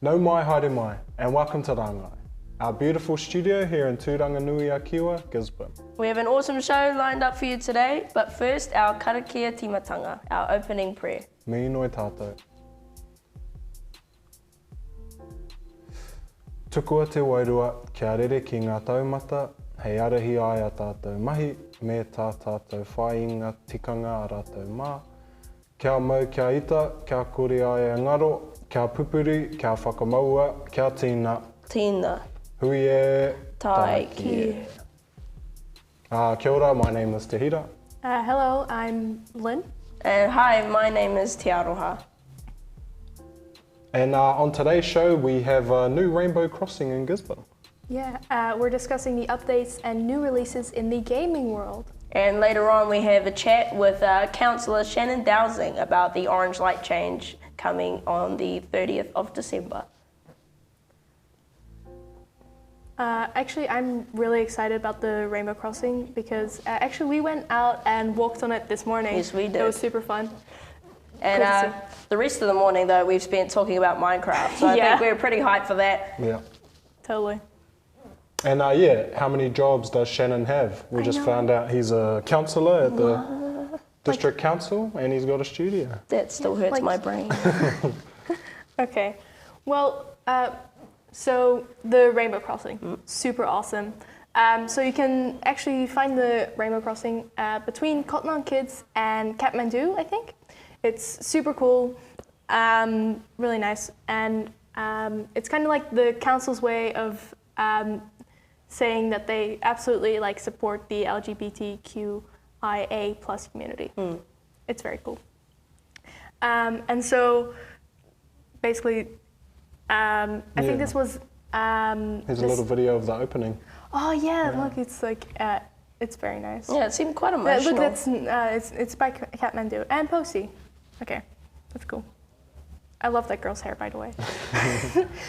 No mai, haere mai, and welcome to Rangai, our beautiful studio here in Tūranganui-a-Kiwa, Gisborne. We have an awesome show lined up for you today, but first our karakia timatanga, our opening prayer. Me noi tātou. Tukua te wairua, kia rere ki ngā taumata, hei arahi ai a tātou mahi, me tā tātou whāinga tikanga a rātou mā. Kia mau, kia ita, kia kore ai a ngaro, kia pupuri, kia whakamaua, kia tīna. Tīna. Hui e Tai ki. Kia ora, my name is Te Hira. Hello, I'm Lynn. And hi, my name is Te Aroha. And on today's show, we have a new rainbow crossing in Gisborne. Yeah, we're discussing the updates and new releases in the gaming world. And later on, we have a chat with Councillor Shannon Dowsing about the orange light change coming on the 30th of December. Actually, I'm really excited about the Rainbow Crossing because actually we went out and walked on it this morning. Yes, we did. It was super fun. And the rest of the morning, though, we've spent talking about Minecraft, so I think we're pretty hyped for that. Yeah. Totally. And how many jobs does Shannon have? We just found out he's a councillor at the district council and he's got a studio. That still hurts my brain. Okay. Well, so the Rainbow Crossing, super awesome. So you can actually find the Rainbow Crossing between Cotton On Kids and Kathmandu, I think. It's super cool, really nice, and it's kind of like the council's way of saying that they absolutely support the LGBTQIA plus community. It's very cool. And so basically, I think this was... Here's a little video of the opening. Oh yeah, look, it's it's very nice. Yeah, it seemed quite emotional. Look, that's it's by Kathmandu and Posey. Okay, that's cool. I love that girl's hair, by the way.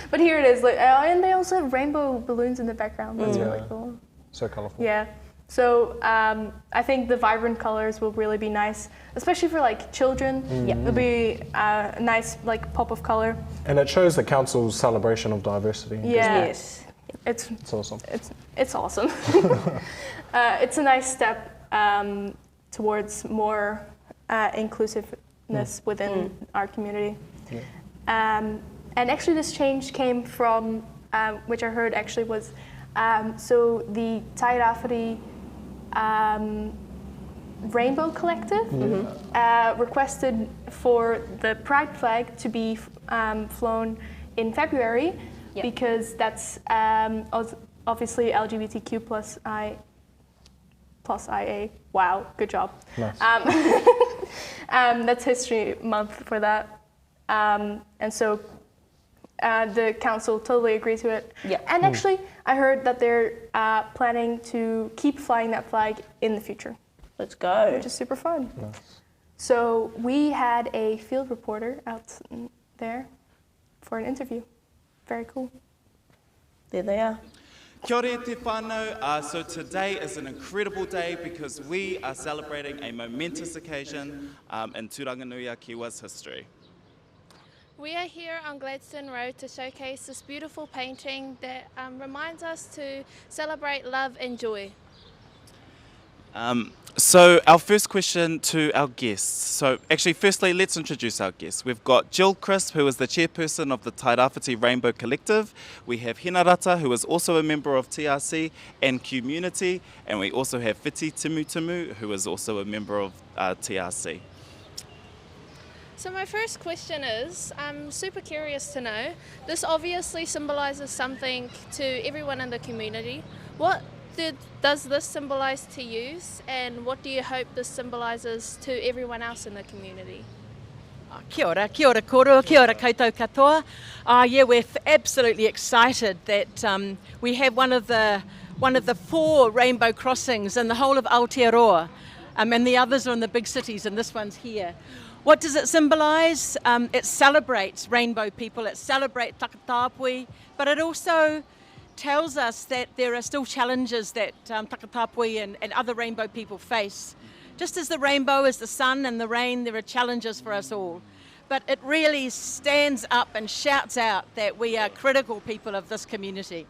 But here it is, and they also have rainbow balloons in the background. That's really cool. So colourful. Yeah. So I think the vibrant colors will really be nice, especially for children. Yeah, it'll be a nice pop of color. And it shows the council's celebration of diversity. Yeah. Yes. It's awesome. It's awesome. It's a nice step towards more inclusiveness within our community. Yeah. And actually this change came from, which I heard actually was, so the Te Tairāwhiti Rainbow Collective requested for the Pride flag to be flown in February because that's obviously LGBTQ plus IA. Wow, good job. Nice. That's History Month for that. And so the council totally agreed to it. Yeah. And actually, I heard that they're planning to keep flying that flag in the future. Let's go. Which is super fun. Nice. So we had a field reporter out there for an interview. Very cool. There they are. Kia ora te whānau. So today is an incredible day because we are celebrating a momentous occasion in Tūranganui-a-Kiwa's history. We are here on Gladstone Road to showcase this beautiful painting that reminds us to celebrate love and joy. So our first question to our guests. So actually, firstly, let's introduce our guests. We've got Jill Crisp, who is the chairperson of the Te Tairāwhiti Rainbow Collective. We have Hinarata, who is also a member of TRC and Community. And we also have Whiti Timu, who is also a member of TRC. So my first question is, I'm super curious to know, this obviously symbolises something to everyone in the community. What does this symbolise to you, and what do you hope this symbolises to everyone else in the community? Kia ora koro, kia ora koutou katoa. Yeah, we're absolutely excited that we have one of the 4 rainbow crossings in the whole of Aotearoa, and the others are in the big cities, and this one's here. What does it symbolise? It celebrates rainbow people, it celebrates Takatapui, but it also tells us that there are still challenges that Takatapui and other rainbow people face. Just as the rainbow is the sun and the rain, there are challenges for us all. But it really stands up and shouts out that we are critical people of this community.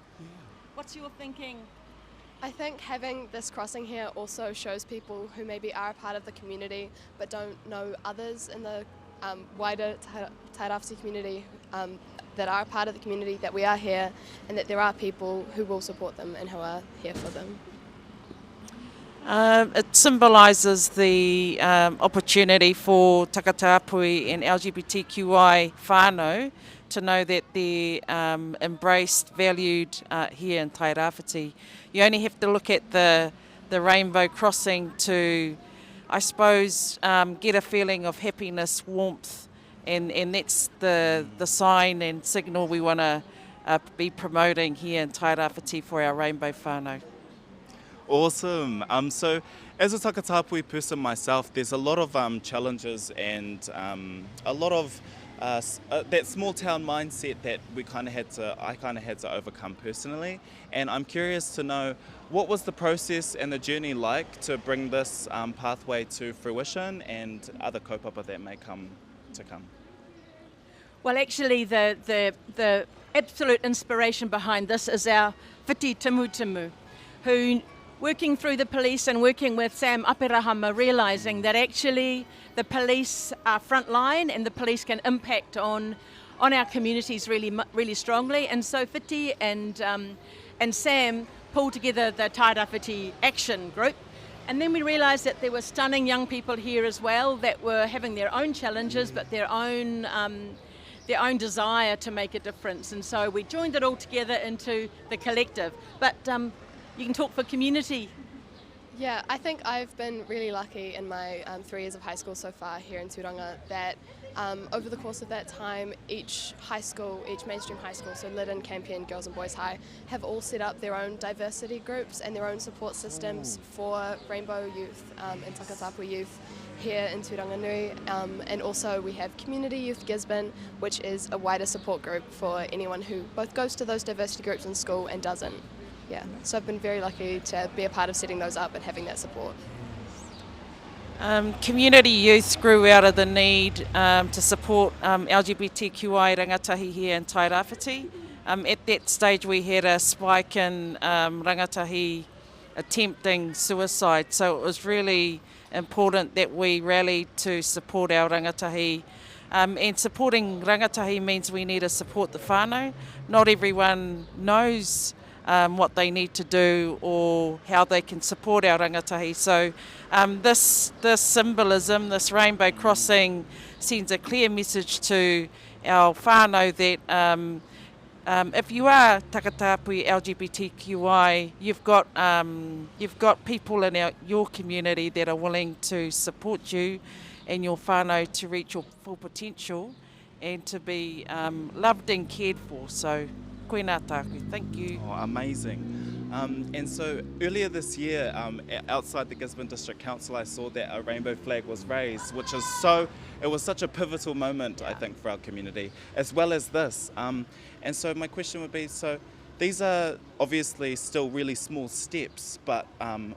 What's your thinking? I think having this crossing here also shows people who maybe are a part of the community but don't know others in the wider Te Tairāwhiti community that are a part of the community, that we are here and that there are people who will support them and who are here for them. It symbolises the opportunity for Takatapui and LGBTQI whānau to know that they're embraced, valued here in Tairāwhiti. You only have to look at the rainbow crossing to, I suppose, get a feeling of happiness, warmth, and that's the sign and signal we want to be promoting here in Tairāwhiti for our rainbow whānau. Awesome. So as a Takatapui person myself, there's a lot of challenges and a lot of that small town mindset that I kind of had to overcome personally. And I'm curious to know, what was the process and the journey like to bring this pathway to fruition and other kaupapa that may come? Well, actually, the absolute inspiration behind this is our whiti Timu, who, working through the police and working with Sam Aperahama, realising that actually the police are frontline and the police can impact on our communities really strongly. And so Whiti and Sam pulled together the Tairāwhiti Action Group. And then we realised that there were stunning young people here as well that were having their own challenges, but their own desire to make a difference. And so we joined it all together into the collective. But you can talk for community. Yeah, I think I've been really lucky in my 3 years of high school so far here in Turanga that over the course of that time, each mainstream high school, so Lytton, Campion, Girls and Boys High, have all set up their own diversity groups and their own support systems for rainbow youth and Takatapui youth here in Turanganui. And also we have Community Youth Gisborne, which is a wider support group for anyone who both goes to those diversity groups in school and doesn't. Yeah, so I've been very lucky to be a part of setting those up and having that support. Community youth grew out of the need to support LGBTQI rangatahi here in Tairāwhiti. At that stage we had a spike in rangatahi attempting suicide, so it was really important that we rallied to support our rangatahi. And supporting rangatahi means we need to support the whānau. Not everyone knows what they need to do or how they can support our rangatahi. So this symbolism, this rainbow crossing, sends a clear message to our whānau that if you are Takatapui LGBTQI, you've got people in your community that are willing to support you and your whānau to reach your full potential and to be loved and cared for. So koina tāku, thank you. Oh, amazing. And so earlier this year, outside the Gisborne District Council, I saw that a rainbow flag was raised, which is it was such a pivotal moment, I think, for our community, as well as this. And so my question would be, so these are obviously still really small steps, but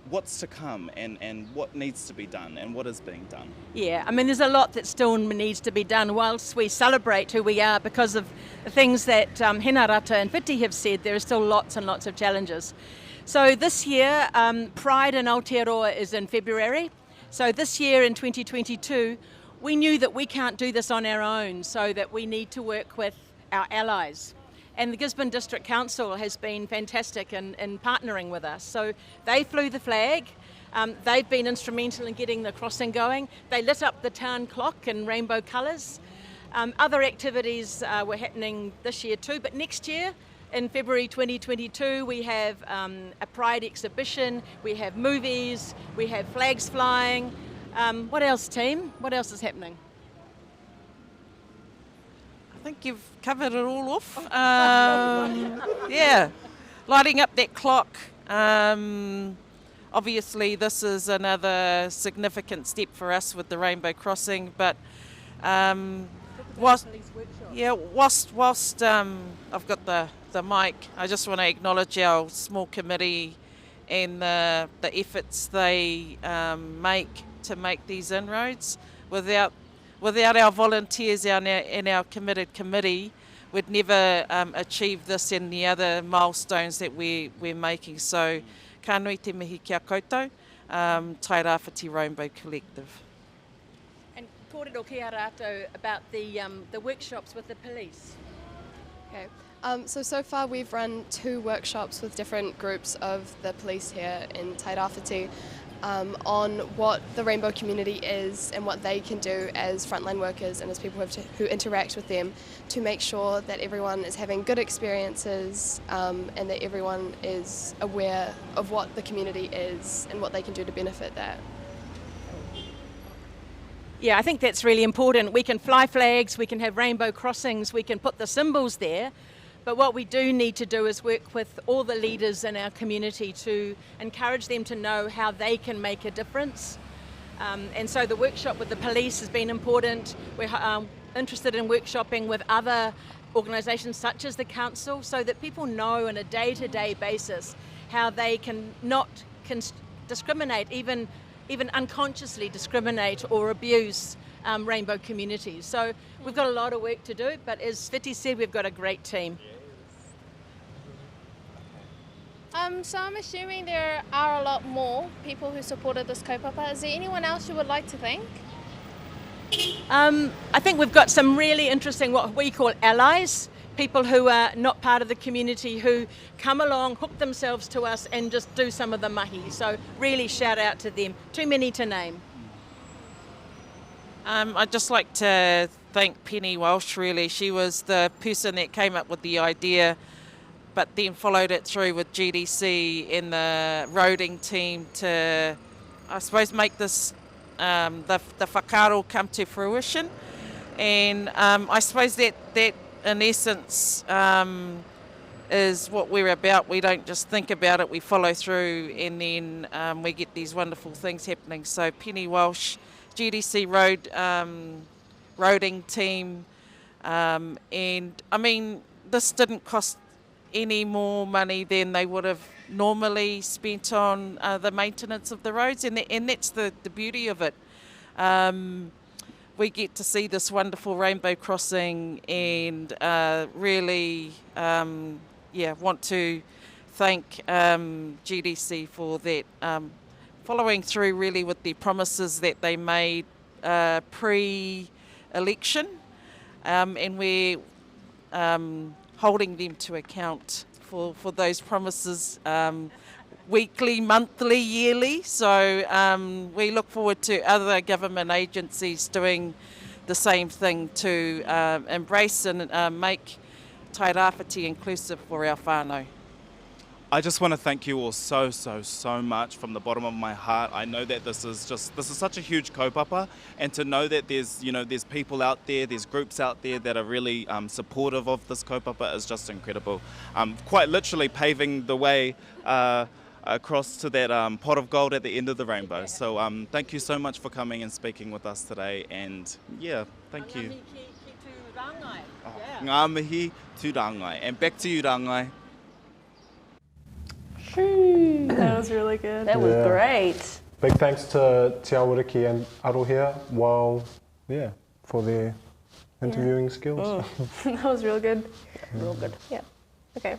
what's to come and what needs to be done and what is being done? Yeah, I mean, there's a lot that still needs to be done whilst we celebrate who we are because of the things that Hinarata and Whiti have said. There are still lots and lots of challenges. So this year, Pride in Aotearoa is in February. So this year in 2022, we knew that we can't do this on our own, so that we need to work with our allies. And the Gisborne District Council has been fantastic in partnering with us. So they flew the flag, they've been instrumental in getting the crossing going. They lit up the town clock in rainbow colours. Other activities were happening this year too, but next year, in February 2022, we have a Pride exhibition, we have movies, we have flags flying. What else, team? What else is happening? think you've covered it all off. Yeah, lighting up that clock. Obviously, this is another significant step for us with the Rainbow Crossing, but whilst I've got the mic, I just want to acknowledge our small committee and the efforts they make to make these inroads. Without our volunteers and our committed committee, we'd never achieve this and the other milestones that we're making. So, ka nui te mihi kia koutou, Te Tairāwhiti Rainbow Collective. And kōrero ki a rātou about the workshops with the police. Okay. So far we've run 2 workshops with different groups of the police here in Te Tairāwhiti on what the rainbow community is and what they can do as frontline workers and as people who interact with them to make sure that everyone is having good experiences and that everyone is aware of what the community is and what they can do to benefit that. Yeah, I think that's really important. We can fly flags, we can have rainbow crossings, we can put the symbols there, but what we do need to do is work with all the leaders in our community to encourage them to know how they can make a difference. And so the workshop with the police has been important. We're interested in workshopping with other organisations such as the council so that people know on a day-to-day basis how they can not discriminate, even unconsciously discriminate or abuse rainbow communities. So we've got a lot of work to do, but as Whiti said, we've got a great team. So I'm assuming there are a lot more people who supported this kaupapa. Is there anyone else you would like to thank? I think we've got some really interesting, what we call allies, people who are not part of the community who come along, hook themselves to us and just do some of the mahi. So really shout out to them. Too many to name. I'd just like to thank Penny Walsh, really. She was the person that came up with the idea, but then followed it through with GDC and the roading team to, I suppose, make this, the whakaaro come to fruition. And I suppose that in essence is what we're about. We don't just think about it, we follow through, and then we get these wonderful things happening. So Penny Walsh, GDC roading team, and I mean, this didn't cost any more money than they would have normally spent on the maintenance of the roads, and that's the beauty of it. We get to see this wonderful rainbow crossing, and really want to thank GDC for that, following through really with the promises that they made pre-election, and we're holding them to account for those promises weekly, monthly, yearly. So we look forward to other government agencies doing the same thing to embrace and make Tairāwhiti inclusive for our whānau. I just want to thank you all so much from the bottom of my heart. I know that this is such a huge kaupapa, and to know that there's people out there, there's groups out there that are really supportive of this kaupapa is just incredible. Quite literally paving the way across to that pot of gold at the end of the rainbow. So thank you so much for coming and speaking with us today, and yeah, thank you. Ngā mihi tu Rangai. And back to you, Rangai. That was really good. That was great. Big thanks to Te Awariki and Arohea, for their interviewing skills. That was real good. Real good. Yeah. Okay.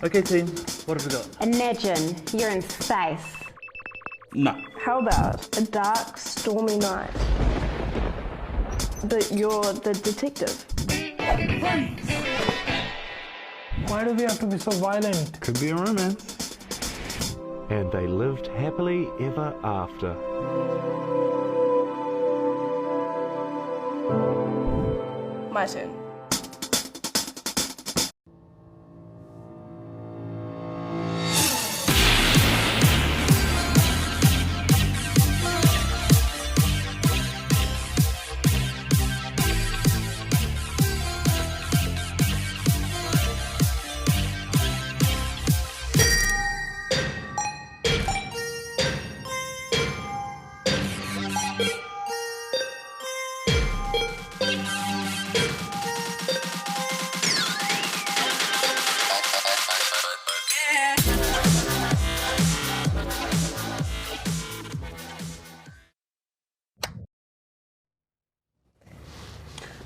Okay, team, what have we got? Imagine you're in space. No. How about a dark, stormy night? But you're the detective. Why do we have to be so violent? Could be a romance. And they lived happily ever after. My turn.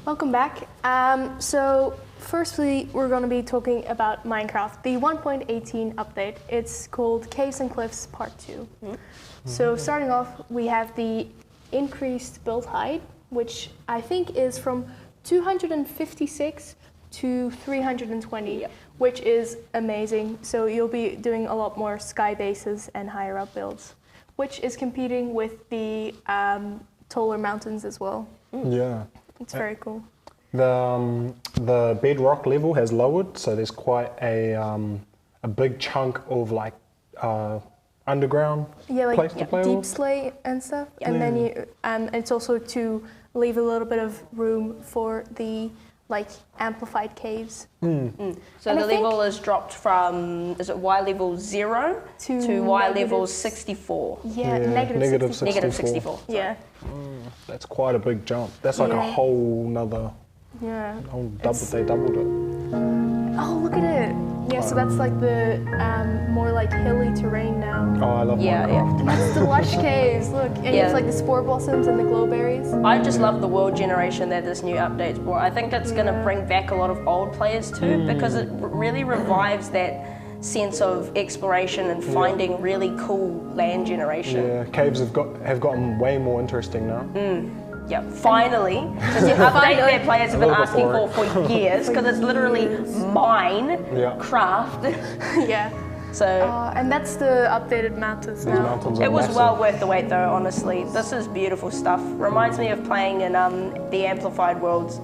Welcome back. So firstly, we're going to be talking about Minecraft, the 1.18 update. It's called Caves and Cliffs Part 2. So starting off, we have the increased build height, which I think is from 256 to 320, which is amazing. So you'll be doing a lot more sky bases and higher up builds, which is competing with the taller mountains as well. Yeah. It's very cool. The bedrock level has lowered, so there's quite a big chunk of like underground place to play deep with. slate and stuff, and then you it's also to leave a little bit of room for the like amplified caves. So And the I think- level is dropped from, is it Y level 0 to Y level 64? Yeah, negative 64. Negative 64. Yeah, That's quite a big jump. That's like a Yeah. whole nother, yeah. they doubled it. Oh, look at it. Yeah, so that's like the more like hilly terrain now. Oh, I love Yeah, Minecraft. And that's the lush caves, look. And Yeah. it's like the spore blossoms and the glowberries. I just love the world generation that this new update's brought. I think it's going to bring back a lot of old players too, because it really revives that sense of exploration and finding really cool land generation. Yeah, caves have gotten way more interesting now. Yeah, finally, because the update that players have been A little asking bit for years, because it's literally mine, Yeah. craft. Yeah. So And that's the updated mountains These now. mountains are it was massive. well worth the wait though, honestly. This is beautiful stuff. Reminds me of playing in the Amplified Worlds.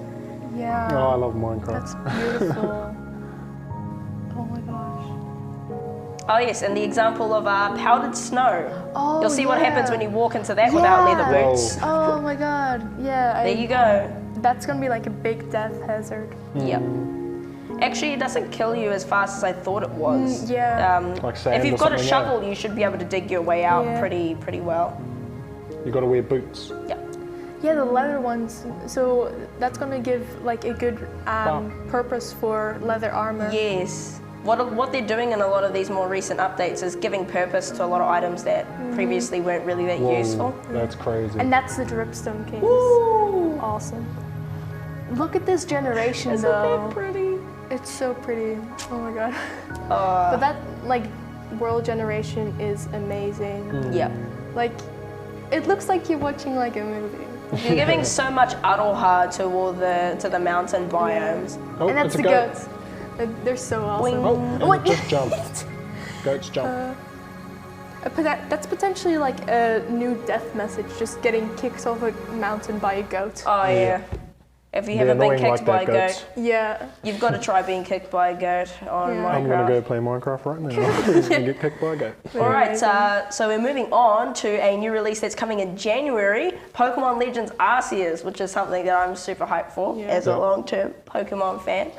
Yeah. Oh, I love Minecraft. That's beautiful. Oh my gosh. Oh yes, and the example of powdered snow. Oh, You'll see what yeah. happens when you walk into that without leather Yeah. boots. Oh my god. Yeah. There you go. That's gonna be like a big death hazard. Yep. Actually, it doesn't kill you as fast as I thought it was. Yeah. Like sand if or you've got a something, shovel, you should be able to dig your way out Yeah. pretty well. You got to wear boots. Yep. Yeah, the leather ones. So that's gonna give like a good purpose for leather armor. Yes. What they're doing in a lot of these more recent updates is giving purpose to a lot of items that previously weren't really that Whoa, useful. That's crazy. And that's the dripstone caves. Woo! Awesome. Look at this generation Isn't though. that pretty? It's so pretty. Oh my god. But that like world generation is amazing. Yep. Like it looks like you're watching like a movie. You're giving so much aroha to the mountain biomes. Oh, And that's it's a the goat. goats. They're so awesome. Oh, and What? it just jumped. Goats jump. That's potentially like a new death message, just getting kicked off a mountain by a goat. Oh yeah. If you They're haven't been annoying kicked like by that, a goats. goat, Yeah. you've got to try being kicked by a goat on Yeah. Minecraft. I'm going to go play Minecraft right now. I'm going to get kicked by a goat. All right, so we're moving on to a new release that's coming in January, Pokemon Legends Rcs, which is something that I'm super hyped for as a long-term Pokemon fan.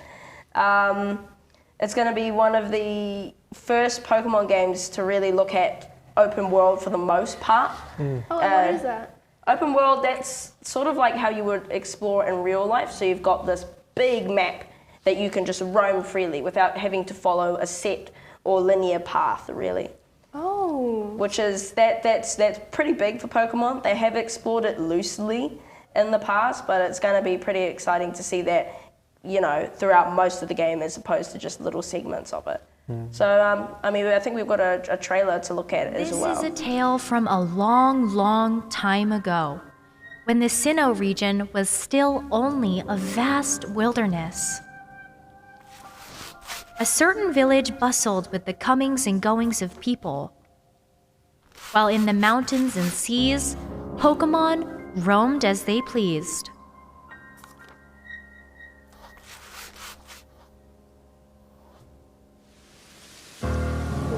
It's going to be one of the first Pokemon games to really look at open world for the most part. Oh, what is that? Open world, that's sort of like how you would explore in real life. So you've got this big map that you can just roam freely without having to follow a set or linear path, really. Oh. Which is that's pretty big for Pokemon. They have explored it loosely in the past, but it's going to be pretty exciting to see that, you know, throughout most of the game as opposed to just little segments of it. So, I mean, I think we've got a trailer to look at as well. This is a tale from a long, long time ago, when the Sinnoh region was still only a vast wilderness. A certain village bustled with the comings and goings of people, while in the mountains and seas, Pokemon roamed as they pleased.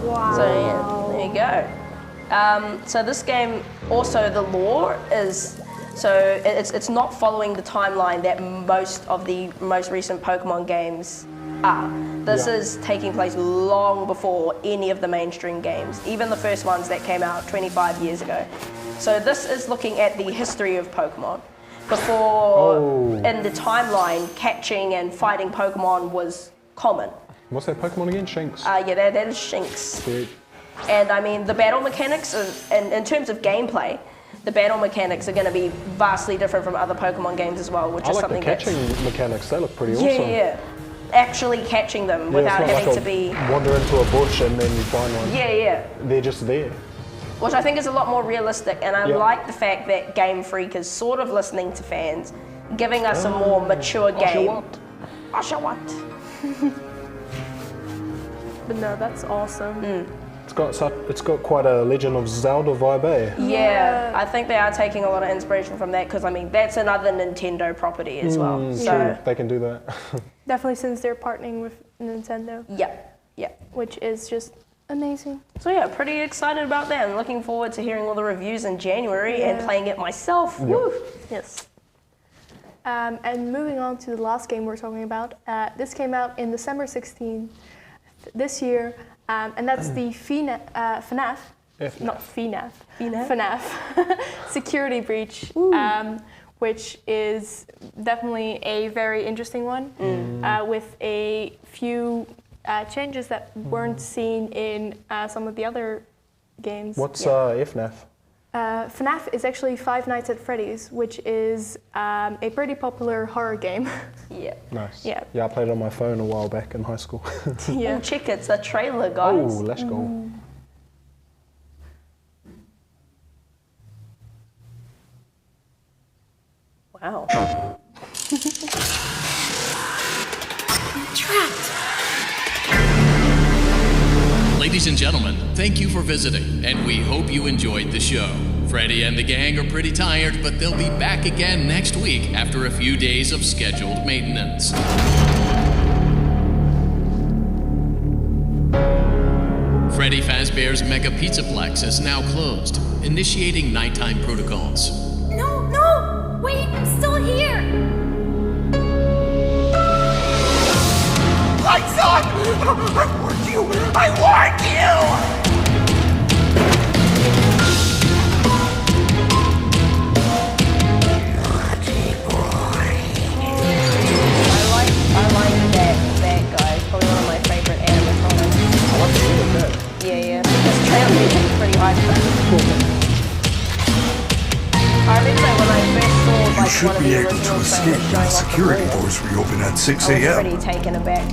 Wow. So yeah, there you go. So this game, also the lore is, so it's not following the timeline that most of the most recent Pokemon games are. This is taking place long before any of the mainstream games, even the first ones that came out 25 years ago. So this is looking at the history of Pokemon. Before, in the timeline, catching and fighting Pokemon was common. What's that Pokemon again? Shinx? Yeah, that is Shinx. Sweet. And I mean, the battle mechanics, in terms of gameplay, the battle mechanics are going to be vastly different from other Pokemon games as well, which I is like something the catching mechanics. They look pretty yeah, awesome. yeah. Actually catching them without it's not having like to be. wander into a bush and then you find one. Yeah, yeah. They're just there. Which I think is a lot more realistic, and I Yeah. like the fact that Game Freak is sort of listening to fans, giving us a more mature game. Oshawott. But no, that's awesome. It's got quite a Legend of Zelda vibe, eh? Yeah, I think they are taking a lot of inspiration from that because I mean that's another Nintendo property as well. So True, they can do that. Definitely since they're partnering with Nintendo. yeah. Which is just amazing. So yeah, pretty excited about that. I'm looking forward to hearing all the reviews in January and playing it myself. Yeah. Woo. Yes. And moving on to the last game we're talking about. This came out in December 16 this year, and that's the FNAF. Not FNAF. FNAF. Security Breach, which is definitely a very interesting one, with a few changes that weren't seen in some of the other games. What's FNAF? FNAF is actually Five Nights at Freddy's, which is a pretty popular horror game. Yeah. Nice. Yeah. Yeah, I played it on my phone a while back in high school. Yeah. Oh, check it's a trailer, guys. Oh, let's go. Wow. Trapped. Ladies and gentlemen, thank you for visiting, and we hope you enjoyed the show. Freddy and the gang are pretty tired, but they'll be back again next week after a few days of scheduled maintenance. Freddy Fazbear's Mega Pizzaplex is now closed, initiating nighttime protocols. No! Wait, I'm still here! Lights on! I warned you! I warned you! I like that guy. It's probably one of my favorite animatronics. I like to see that. Yeah. This trailer music's pretty hype. I remember when I first saw like You should one of be the able original to escape trailers when showing the off the security room. doors reopen at 6 I was a.m. pretty taken aback.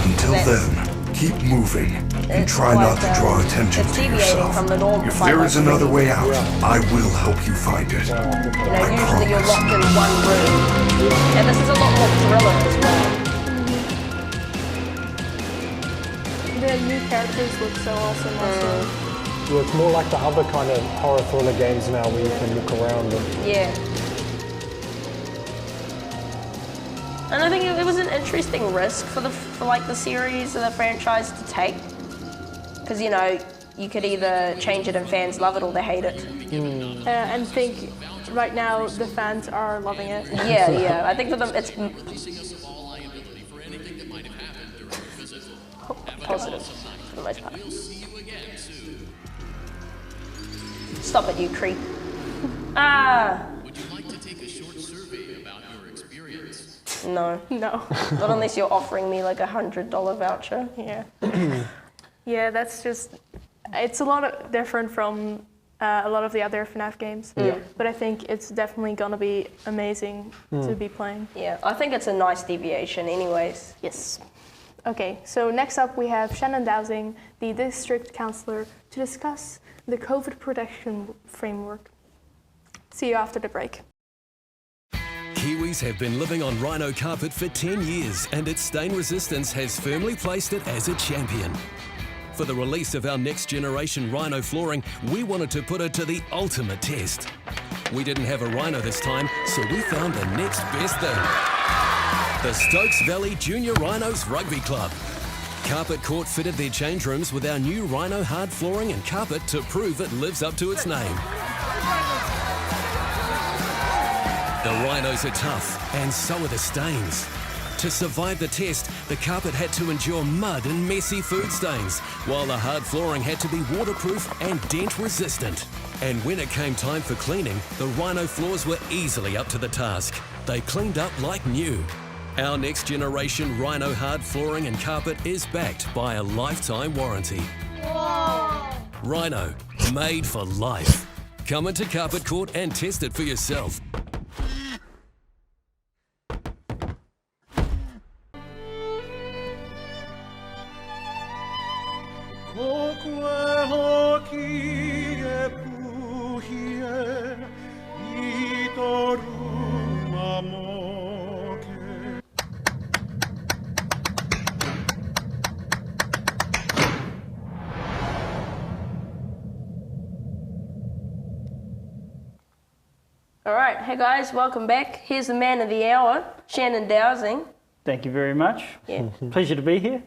Until then, keep moving and try not to draw attention it's to deviating yourself. from the norm. If there is another way out, I will help you find it. Usually you're locked in one room, and this is a lot more thriller as well. The new characters look so awesome also. Yeah, it's more like the other kind of horror thriller games now where you can look around and... Yeah. And I think it was an interesting risk for the series or the franchise to take, because you could either change it and fans love it or they hate it. And think right now the fans are loving it. Yeah. I think for them it's positive for the most part. Stop it, you creep. Would you like to take a short survey about your experience? No. No. Not unless you're offering me like $100 voucher. Yeah. Yeah, that's just... It's a lot different from a lot of the other FNAF games. Yeah. But I think it's definitely gonna be amazing to be playing. Yeah, I think it's a nice deviation anyways. Yes. Okay, so next up we have Shannon Dowsing, the District Councillor, to discuss the COVID protection framework. See you after the break. Kiwis have been living on rhino carpet for 10 years and its stain resistance has firmly placed it as a champion. For the release of our next generation rhino flooring, we wanted to put it to the ultimate test. We didn't have a rhino this time, so we found the next best thing. The Stokes Valley Junior Rhinos Rugby Club. Carpet Court fitted their change rooms with our new rhino hard flooring and carpet to prove it lives up to its name. The rhinos are tough, and so are the stains. To survive the test, the carpet had to endure mud and messy food stains, while the hard flooring had to be waterproof and dent resistant. And when it came time for cleaning, the rhino floors were easily up to the task. They cleaned up like new. Our next generation rhino hard flooring and carpet is backed by a lifetime warranty. Whoa! Rhino, made for life. Come into Carpet Court and test it for yourself. All right, hey guys, welcome back. Here's the man of the hour, Shannon Dowsing. Thank you very much. Yeah. Pleasure to be here.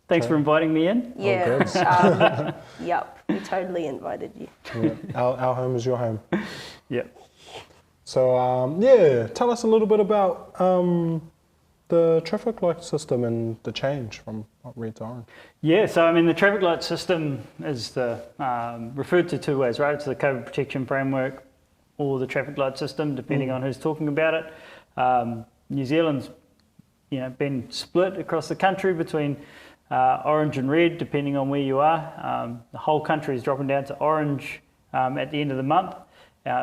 Thanks for inviting me in. Yeah. Yep, we totally invited you. Yeah. Our home is your home. Yep. So, yeah, tell us a little bit about the traffic light system and the change from red to orange. Yeah, so I mean the traffic light system is referred to two ways, right? It's the COVID protection framework or the traffic light system, depending on who's talking about it. New Zealand's been split across the country between orange and red, depending on where you are. The whole country is dropping down to orange at the end of the month,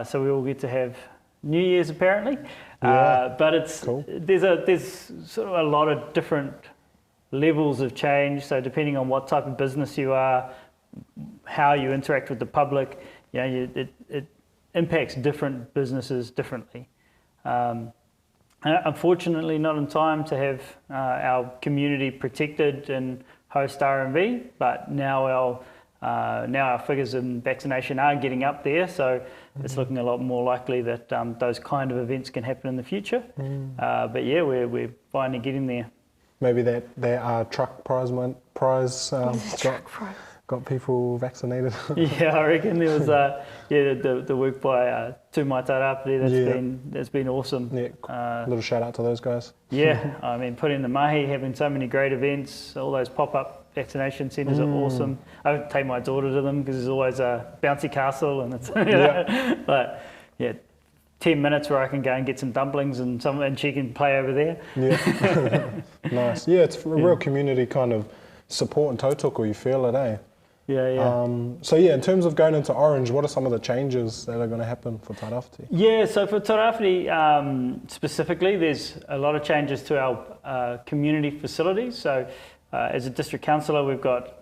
so we all get to have New Year's apparently. But it's cool. There's sort of a lot of different levels of change. So depending on what type of business you are, how you interact with the public, it impacts different businesses differently. Unfortunately, not in time to have our community protected and host R&V, but now our figures in vaccination are getting up there, so it's looking a lot more likely that those kind of events can happen in the future. But yeah, we're finally getting there. Maybe that truck prize got people vaccinated. Yeah, I reckon there was the work by Te Tairāwhiti that's been awesome. Yeah, little shout out to those guys. Yeah, I mean, put in the mahi, having so many great events, all those pop-up vaccination centres are awesome. I would take my daughter to them because there's always a bouncy castle and it's but yeah, 10 minutes where I can go and get some dumplings and she can play over there. Yeah, nice. Yeah, it's a real community kind of support and tautoko, you feel it, eh? Yeah. So yeah, in terms of going into orange, what are some of the changes that are going to happen for Tairāwhiti? Yeah, so for Tairāwhiti specifically, there's a lot of changes to our community facilities. So as a district councillor, we've got,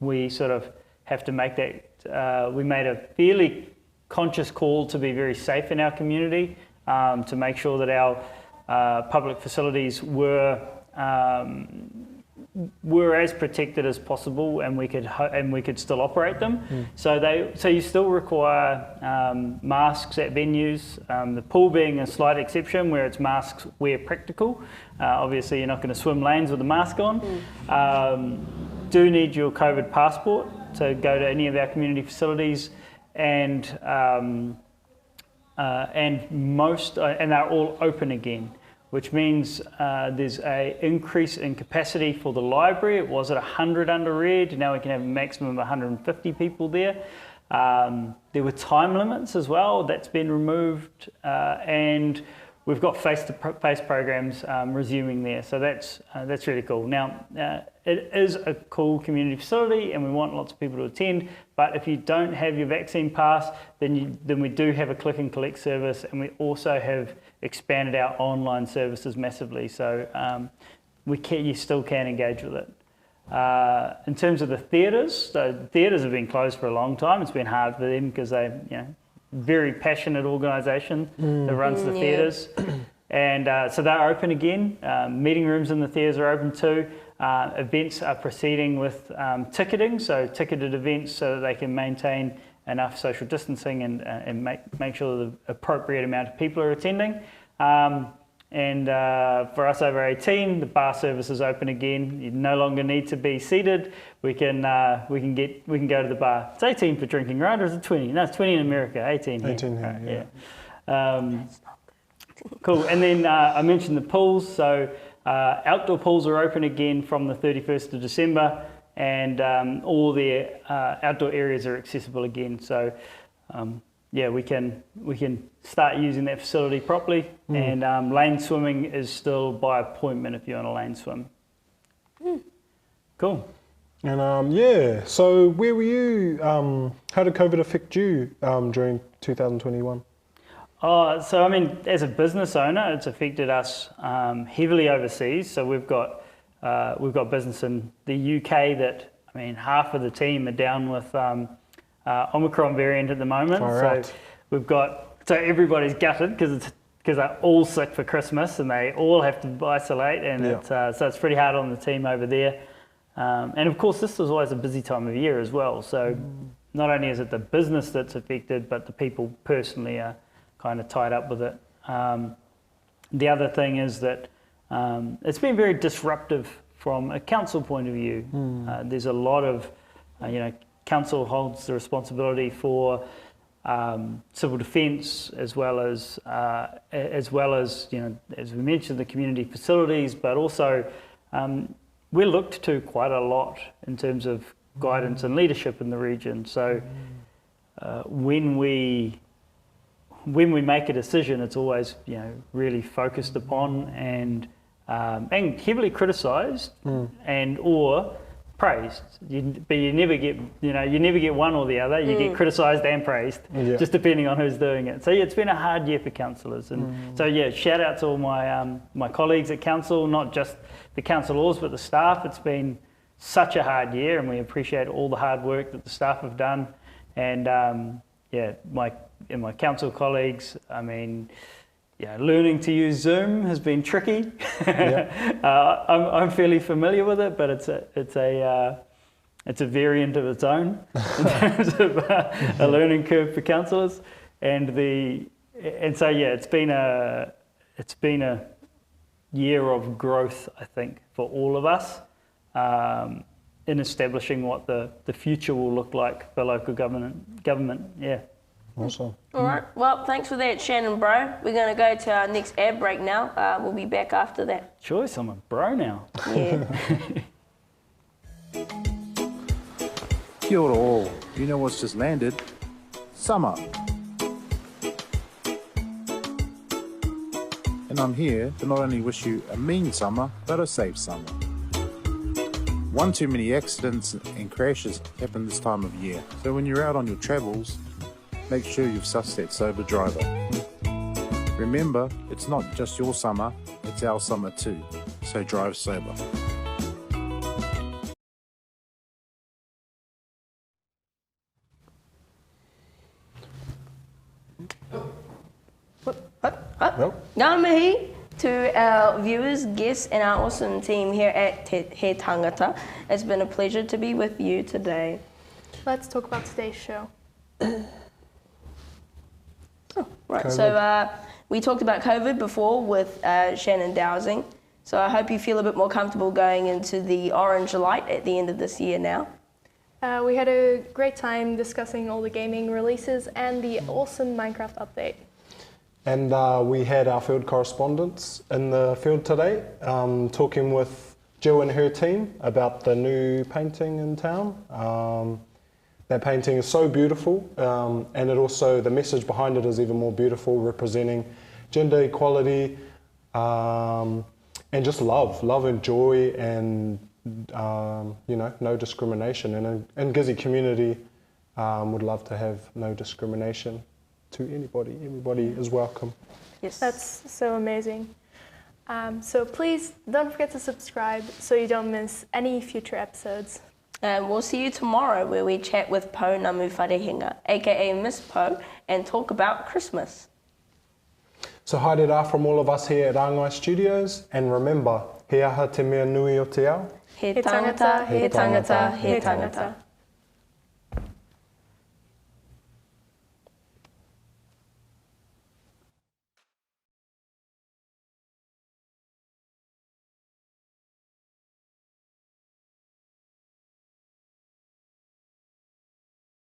we sort of have to make that, we made a fairly conscious call to be very safe in our community, to make sure that our public facilities were as protected as possible, and we could still operate them. So you still require masks at venues. The pool being a slight exception, where it's masks where practical. Obviously, you're not going to swim lanes with a mask on. Do need your COVID passport to go to any of our community facilities, and they're all open again, which means there's an increase in capacity for the library. It was at 100 under red, now we can have a maximum of 150 people there. There were time limits as well, that's been removed, and we've got face-to-face programs resuming there, so that's really cool. Now, it is a cool community facility and we want lots of people to attend, but if you don't have your vaccine pass, then we do have a click and collect service, and we also have expanded our online services massively, so you still can engage with it. In terms of the theatres, the theatres have been closed for a long time. It's been hard for them because they're very passionate organisation that runs the theatres. And so they're open again. Meeting rooms in the theatres are open too. Events are proceeding with ticketing, so ticketed events, so that they can maintain enough social distancing and make sure the appropriate amount of people are attending. And for us over 18, the bar service is open again. You no longer need to be seated. We can go to the bar. It's 18 for drinking, right? Or is it 20? No, it's 20 in America. 18 here. 18 here, yeah. Cool. And then I mentioned the pools. So outdoor pools are open again from the 31st of December, and all the outdoor areas are accessible again. So we can start using that facility properly. And lane swimming is still by appointment if you want a lane swim. Cool. And yeah, so where were you? How did COVID affect you during 2021? So I mean, as a business owner, it's affected us heavily overseas. So we've got business in the UK that, I mean, half of the team are down with Omicron variant at the moment. So everybody's gutted because they're all sick for Christmas and they all have to isolate, and so it's pretty hard on the team over there. And of course, this is always a busy time of year as well. So not only is it the business that's affected, but the people personally are kind of tied up with it. The other thing is that it's been very disruptive from a council point of view. There's a lot of, council holds the responsibility for civil defence as well as as we mentioned, the community facilities, but also we're looked to quite a lot in terms of guidance and leadership in the region. So when we make a decision, it's always really focused upon and heavily criticised and or praised. But you never get one or the other. You get criticised and praised, just depending on who's doing it. So yeah, it's been a hard year for councillors, and so yeah, shout out to all my colleagues at council, not just the councillors but the staff. It's been such a hard year, and we appreciate all the hard work that the staff have done. And my council colleagues, I mean, learning to use Zoom has been tricky. I'm fairly familiar with it, but it's a variant of its own in terms of a learning curve for councillors. And so it's been a year of growth, I think, for all of us in establishing what the future will look like for local government. Yeah. Awesome. All right. Well, thanks for that, Shannon, bro. We're going to go to our next ad break now. We'll be back after that. Choice, I'm a bro now. Yeah. Kia ora all. You know what's just landed? Summer. And I'm here to not only wish you a mean summer, but a safe summer. One too many accidents and crashes happen this time of year. So when you're out on your travels, make sure you've sussed that sober driver. Remember, it's not just your summer, it's our summer too. So drive sober. Ngā mihi to our viewers, guests, and our awesome team here at He Tangata. It's been a pleasure to be with you today. Let's talk about today's show. Right, COVID. So we talked about COVID before with Shannon Dowsing. So I hope you feel a bit more comfortable going into the orange light at the end of this year now. We had a great time discussing all the gaming releases and the awesome Minecraft update. And we had our field correspondents in the field today, talking with Jill and her team about the new painting in town. That painting is so beautiful, and the message behind it is even more beautiful, representing gender equality, and just love and joy, and no discrimination. And in Gizzy community, would love to have no discrimination to anybody. Everybody is welcome. Yes, that's so amazing. So please don't forget to subscribe so you don't miss any future episodes. And we'll see you tomorrow where we chat with Po Namu Wharehinga, aka Miss Po, and talk about Christmas. So haere rā from all of us here at Rangai Studios, and remember, he aha te mea nui o te ao. He tangata, he tangata, he tangata.